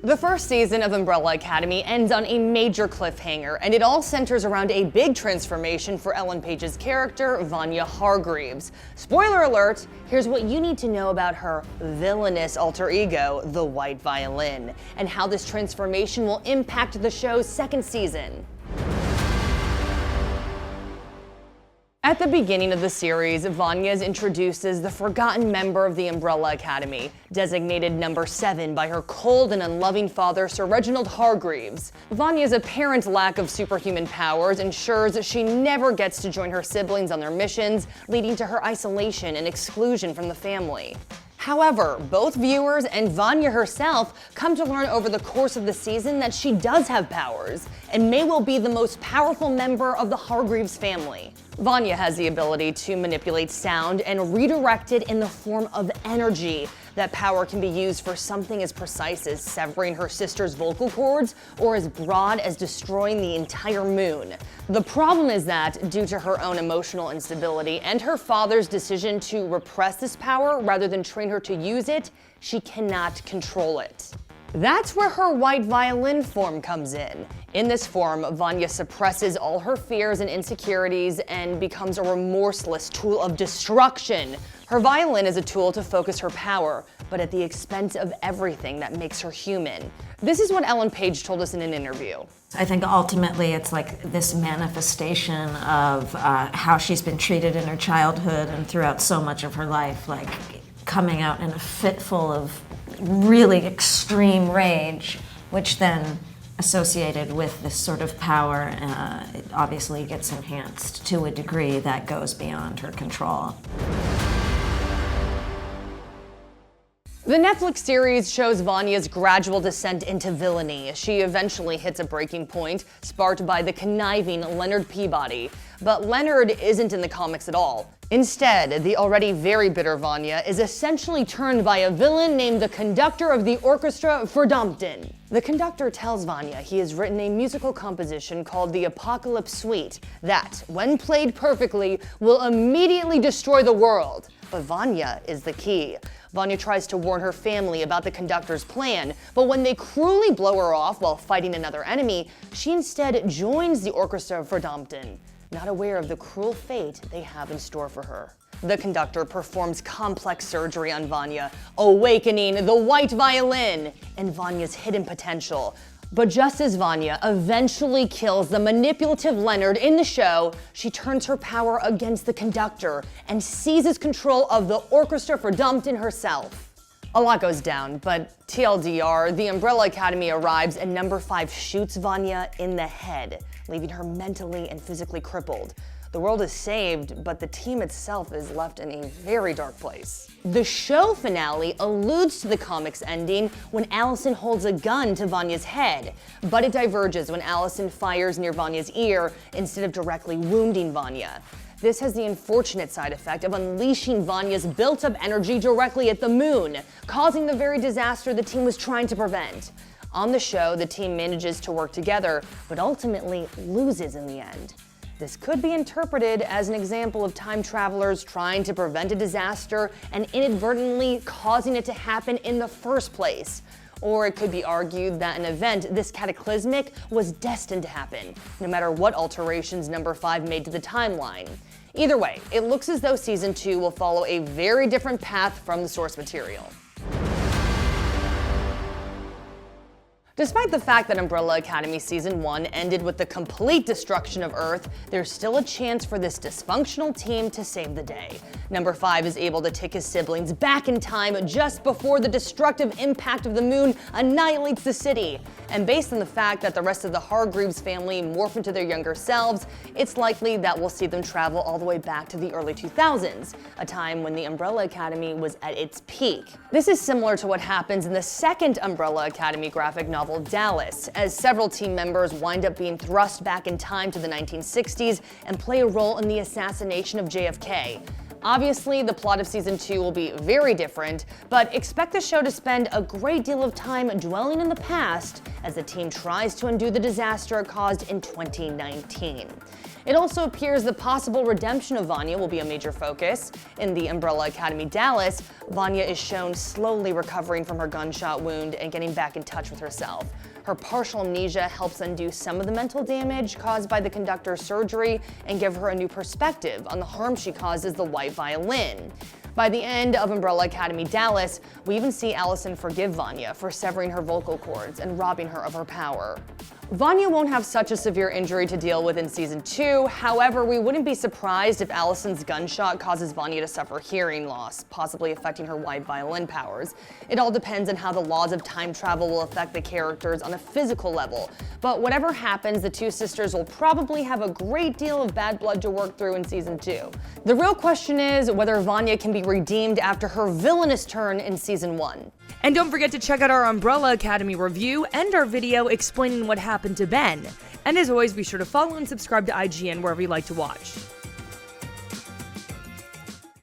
The first season of Umbrella Academy ends on a major cliffhanger, and it all centers around a big transformation for Ellen Page's character, Vanya Hargreaves. Spoiler alert, here's what you need to know about her villainous alter ego, the White Violin, and how this transformation will impact the show's second season. At the beginning of the series, Vanya is introduced as the forgotten member of the Umbrella Academy, designated number 7 by her cold and unloving father, Sir Reginald Hargreaves. Vanya's apparent lack of superhuman powers ensures that she never gets to join her siblings on their missions, leading to her isolation and exclusion from the family. However, both viewers and Vanya herself come to learn over the course of the season that she does have powers, and may well be the most powerful member of the Hargreaves family. Vanya has the ability to manipulate sound and redirect it in the form of energy. That power can be used for something as precise as severing her sister's vocal cords, or as broad as destroying the entire moon. The problem is that, due to her own emotional instability and her father's decision to repress this power rather than train her to use it, she cannot control it. That's where her White Violin form comes in. In this form, Vanya suppresses all her fears and insecurities and becomes a remorseless tool of destruction. Her violin is a tool to focus her power, but at the expense of everything that makes her human. This is what Ellen Page told us in an interview. I think ultimately it's like this manifestation of how she's been treated in her childhood and throughout so much of her life, like coming out in a fit full of really extreme rage, which then associated with this sort of power, it obviously gets enhanced to a degree that goes beyond her control. The Netflix series shows Vanya's gradual descent into villainy. She eventually hits a breaking point, sparked by the conniving Leonard Peabody. But Leonard isn't in the comics at all. Instead, the already very bitter Vanya is essentially turned by a villain named the conductor of the orchestra, Verdampton. The conductor tells Vanya he has written a musical composition called the Apocalypse Suite that, when played perfectly, will immediately destroy the world. But Vanya is the key. Vanya tries to warn her family about the conductor's plan, but when they cruelly blow her off while fighting another enemy, she instead joins the orchestra of Verdampton, not aware of the cruel fate they have in store for her. The conductor performs complex surgery on Vanya, awakening the White Violin and Vanya's hidden potential. But just as Vanya eventually kills the manipulative Leonard in the show, she turns her power against the conductor and seizes control of the orchestra for Verdampton herself. A lot goes down, but TLDR, the Umbrella Academy arrives and number 5 shoots Vanya in the head, leaving her mentally and physically crippled. The world is saved, but the team itself is left in a very dark place. The show finale alludes to the comics ending when Allison holds a gun to Vanya's head, but it diverges when Allison fires near Vanya's ear instead of directly wounding Vanya. This has the unfortunate side effect of unleashing Vanya's built-up energy directly at the moon, causing the very disaster the team was trying to prevent. On the show, the team manages to work together, but ultimately loses in the end. This could be interpreted as an example of time travelers trying to prevent a disaster and inadvertently causing it to happen in the first place. Or it could be argued that an event this cataclysmic was destined to happen, no matter what alterations number 5 made to the timeline. Either way, it looks as though season 2 will follow a very different path from the source material. Despite the fact that Umbrella Academy Season 1 ended with the complete destruction of Earth, there's still a chance for this dysfunctional team to save the day. Number 5 is able to take his siblings back in time just before the destructive impact of the moon annihilates the city. And based on the fact that the rest of the Hargreaves family morph into their younger selves, it's likely that we'll see them travel all the way back to the early 2000s, a time when the Umbrella Academy was at its peak. This is similar to what happens in the second Umbrella Academy graphic novel, Dallas, as several team members wind up being thrust back in time to the 1960s and play a role in the assassination of JFK. Obviously, the plot of season 2 will be very different, but expect the show to spend a great deal of time dwelling in the past as the team tries to undo the disaster it caused in 2019. It also appears the possible redemption of Vanya will be a major focus. In the Umbrella Academy Dallas, Vanya is shown slowly recovering from her gunshot wound and getting back in touch with herself. Her partial amnesia helps undo some of the mental damage caused by the conductor's surgery and give her a new perspective on the harm she causes the White Violin. By the end of Umbrella Academy Dallas, we even see Allison forgive Vanya for severing her vocal cords and robbing her of her power. Vanya won't have such a severe injury to deal with in season 2, however, we wouldn't be surprised if Allison's gunshot causes Vanya to suffer hearing loss, possibly affecting her White Violin powers. It all depends on how the laws of time travel will affect the characters on a physical level, but whatever happens, the two sisters will probably have a great deal of bad blood to work through in season 2. The real question is whether Vanya can be redeemed after her villainous turn in season 1. And don't forget to check out our Umbrella Academy review and our video explaining what happened to Ben. And as always, be sure to follow and subscribe to IGN wherever you like to watch.